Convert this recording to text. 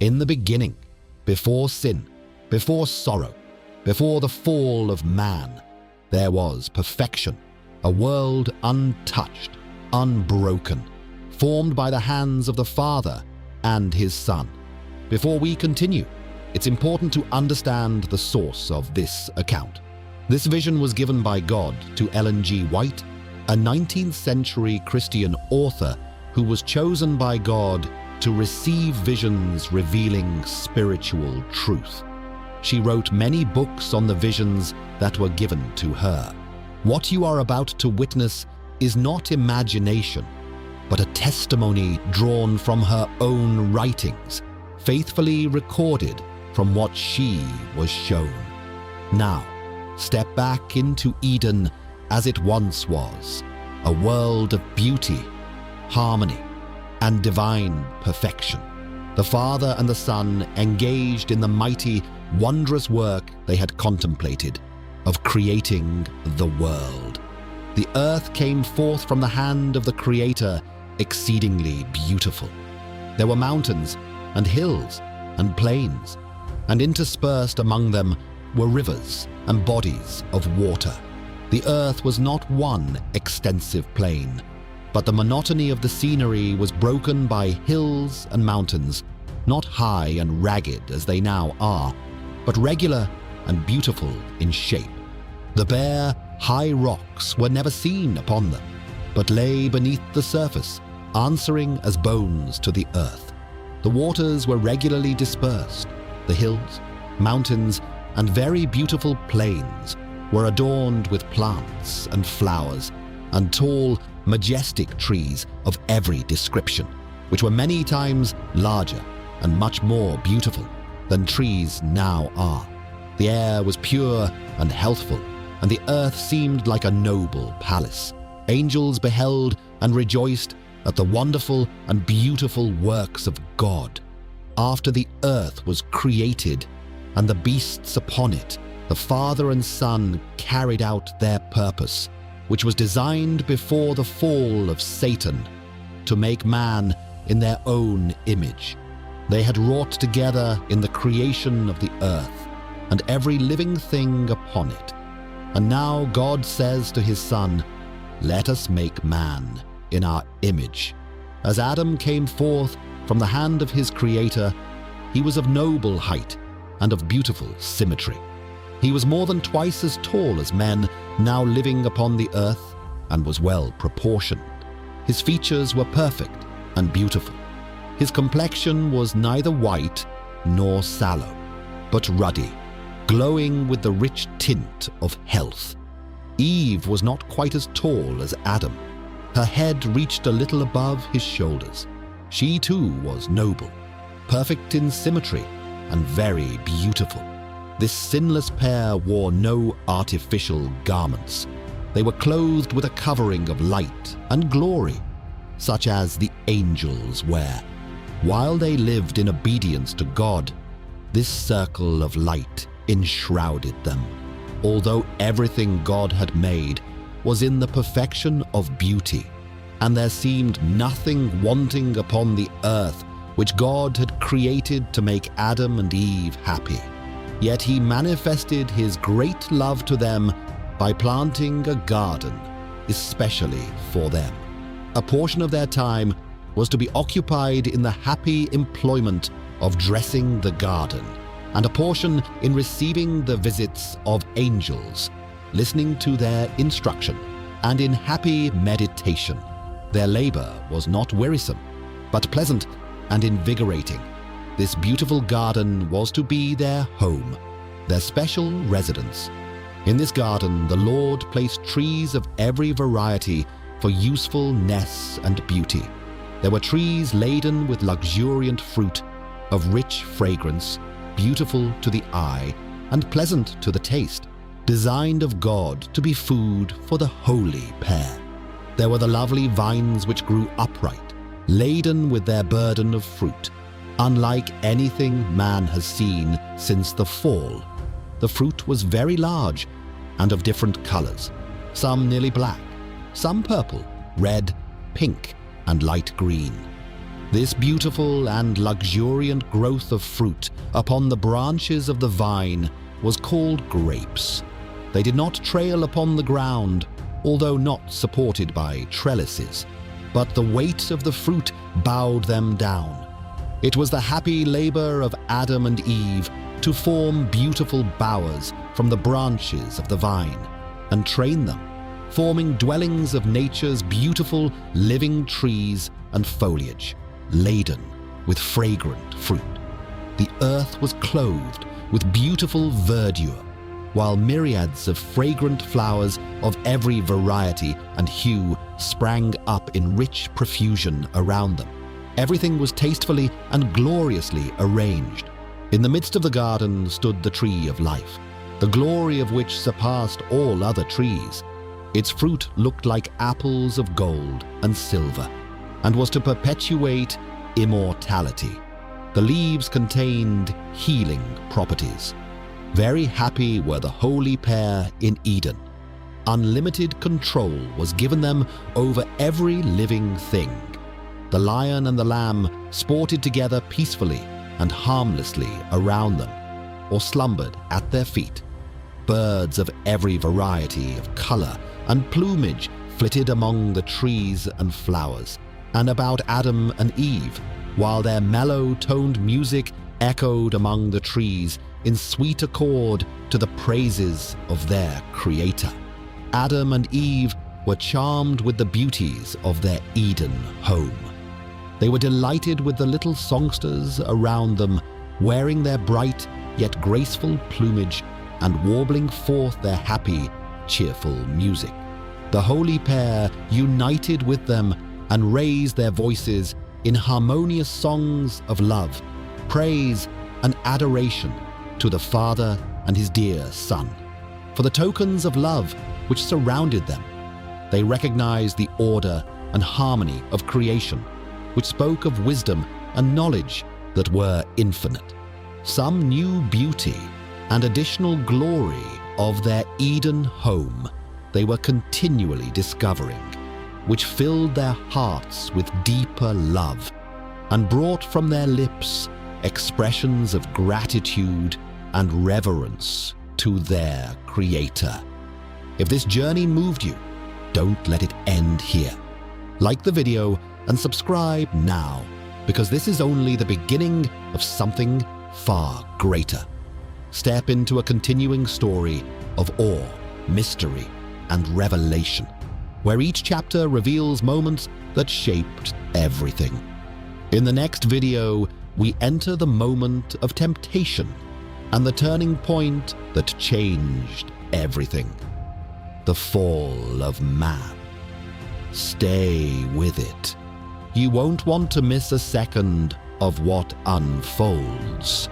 In the beginning, before sin, before sorrow, before the fall of man, there was perfection, a world untouched, unbroken, formed by the hands of the Father and His Son. Before we continue, it's important to understand the source of this account. This vision was given by God to Ellen G. White, a 19th century Christian author who was chosen by God to receive visions revealing spiritual truth. She wrote many books on the visions that were given to her. What you are about to witness is not imagination, but a testimony drawn from her own writings, faithfully recorded from what she was shown. Now, step back into Eden as it once was, a world of beauty, harmony, and divine perfection. The Father and the Son engaged in the mighty, wondrous work they had contemplated of creating the world. The earth came forth from the hand of the Creator, exceedingly beautiful. There were mountains and hills and plains, and interspersed among them were rivers and bodies of water. The earth was not one extensive plain, but the monotony of the scenery was broken by hills and mountains, not high and ragged as they now are, but regular and beautiful in shape. The bare, high rocks were never seen upon them, but lay beneath the surface, answering as bones to the earth. The waters were regularly dispersed. The hills, mountains, and very beautiful plains were adorned with plants and flowers and tall, majestic trees of every description, which were many times larger and much more beautiful than trees now are. The air was pure and healthful, and the earth seemed like a noble palace. Angels beheld and rejoiced at the wonderful and beautiful works of God. After the earth was created and the beasts upon it, the Father and Son carried out their purpose, which was designed before the fall of Satan, to make man in their own image. They had wrought together in the creation of the earth and every living thing upon it. And now God says to His Son, "Let us make man in our image." As Adam came forth from the hand of his Creator, he was of noble height and of beautiful symmetry. He was more than twice as tall as men now living upon the earth, and was well proportioned. His features were perfect and beautiful. His complexion was neither white nor sallow, but ruddy, glowing with the rich tint of health. Eve was not quite as tall as Adam. Her head reached a little above his shoulders. She too was noble, perfect in symmetry, and very beautiful. This sinless pair wore no artificial garments. They were clothed with a covering of light and glory, such as the angels wear. While they lived in obedience to God, this circle of light enshrouded them. Although everything God had made was in the perfection of beauty, and there seemed nothing wanting upon the earth which God had created to make Adam and Eve happy. Yet He manifested His great love to them by planting a garden, especially for them. A portion of their time was to be occupied in the happy employment of dressing the garden, and a portion in receiving the visits of angels, listening to their instruction, and in happy meditation. Their labor was not wearisome, but pleasant and invigorating. This beautiful garden was to be their home, their special residence. In this garden, the Lord placed trees of every variety for usefulness and beauty. There were trees laden with luxuriant fruit, of rich fragrance, beautiful to the eye and pleasant to the taste, designed of God to be food for the holy pair. There were the lovely vines which grew upright, laden with their burden of fruit, unlike anything man has seen since the fall. The fruit was very large and of different colors, some nearly black, some purple, red, pink, and light green. This beautiful and luxuriant growth of fruit upon the branches of the vine was called grapes. They did not trail upon the ground, although not supported by trellises, but the weight of the fruit bowed them down. It was the happy labor of Adam and Eve to form beautiful bowers from the branches of the vine and train them, forming dwellings of nature's beautiful living trees and foliage, laden with fragrant fruit. The earth was clothed with beautiful verdure, while myriads of fragrant flowers of every variety and hue sprang up in rich profusion around them. Everything was tastefully and gloriously arranged. In the midst of the garden stood the tree of life, the glory of which surpassed all other trees. Its fruit looked like apples of gold and silver, and was to perpetuate immortality. The leaves contained healing properties. Very happy were the holy pair in Eden. Unlimited control was given them over every living thing. The lion and the lamb sported together peacefully and harmlessly around them, or slumbered at their feet. Birds of every variety of color and plumage flitted among the trees and flowers, and about Adam and Eve, while their mellow-toned music echoed among the trees in sweet accord to the praises of their Creator. Adam and Eve were charmed with the beauties of their Eden home. They were delighted with the little songsters around them, wearing their bright yet graceful plumage and warbling forth their happy, cheerful music. The holy pair united with them and raised their voices in harmonious songs of love, praise, and adoration to the Father and his dear Son. For the tokens of love which surrounded them, they recognized the order and harmony of creation, which spoke of wisdom and knowledge that were infinite. Some new beauty and additional glory of their Eden home they were continually discovering, which filled their hearts with deeper love and brought from their lips expressions of gratitude and reverence to their Creator. If this journey moved you, don't let it end here. Like the video and subscribe now, because this is only the beginning of something far greater. Step into a continuing story of awe, mystery, and revelation, where each chapter reveals moments that shaped everything. In the next video, we enter the moment of temptation and the turning point that changed everything: the fall of man. Stay with it. You won't want to miss a second of what unfolds.